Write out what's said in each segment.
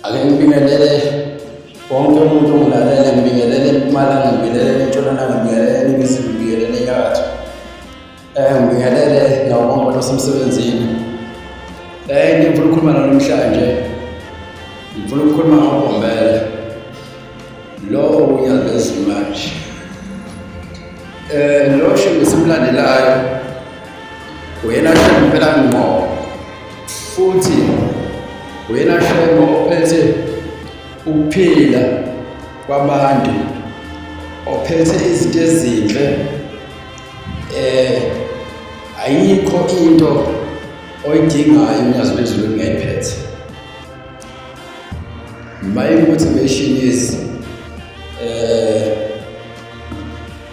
Ake ngibingelele wonke umuntu ongilalele, ngibingelele eMpumalanga, ngibingelele eNtshonalanga, ngibingelele eNingizimu, ngibingelele eNyakatho. Ngibingelele nawo bonke abantu basemsebenzini. Ngifuna ukukhuluma namhlanje. Ngifuna ukukhuluma ngoBombela. Lo uyazi manje. Lo shingo esimlandelayo uyena shingo phela ngqo. Futhi uyena shingo ophethe ukuphila kwabantu, ophethe izinto ezinhle. Ayikho into oyidingayo unyazo lwezulu engayiphethe. My motivation is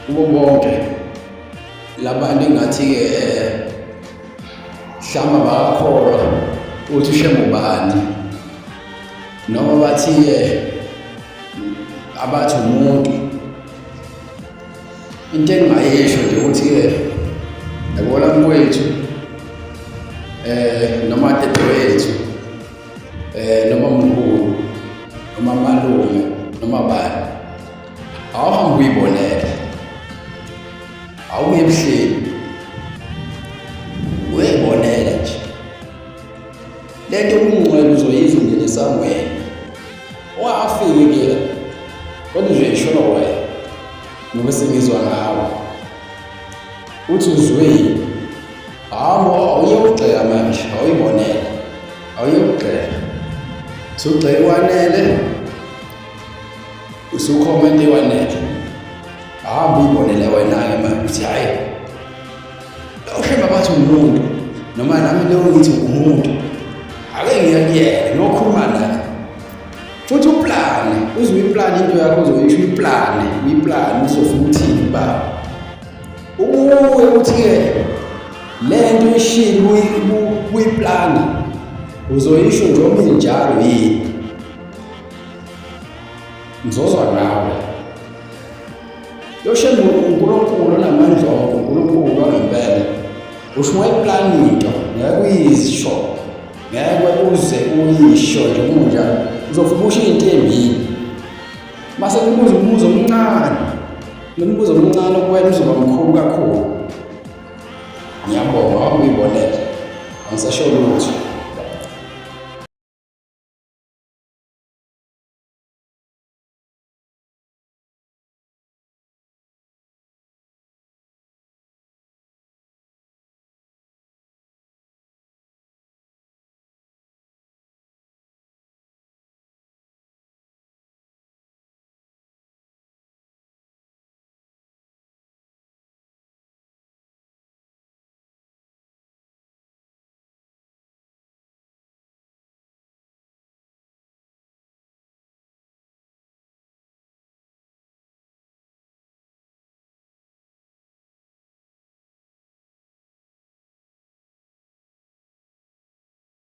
kubo bonke labantu engathi-ke mhlawumbe abakholwa ukuthi uShembe ubani, noma bathi-ke abathi umuntu. Into engingayisho nje ukuthi-ke yabona mkwethu, noma dadewethu, noma mkhulu, noma malume, noma bani, awuhambe uyibonele, awuye ebuhleni, uyibonela nje. Lento ubungcwele uzoyizwa ungene esangweni, ungakafiki-ke kodwa uzoyishona wena ngoba sengizwa ngawe uthi uzwile. Awuye ukugxeka manje, awuyibonela, awuye ukugxeka. Usugxeka ikwanele, usukhomenta ikwanele, hamba uyibonele wena-ke manje uthi hhayi, uShembe bathi umuntu, noma nami leyo ngithi umuntu, ake ngiyakuyena ngiyokhuluma naye. Futhi uplane, uzwe uyiplane into yakho, uzoyisho uyiplane, uzofuna uthini baba. Ubuye uthi-ke le nto ishile uyiplane, uzoyisho njengoba injalo yini. Ngizozwa nawe. Lo Shembe uNkulunkulu onamandla onke, uNkulunkulu wangempela. Usho uyiplane into, ngeke uyisho, ngeke uze uyisho nje kunjalo. Uzofuna usho into embili. Mase kubuza umbuzo omncane, lo mbuzo omncane okuwena uzoba mkhulu kakhulu. Ngiyabonga, awuyibonele, angisasho lutho.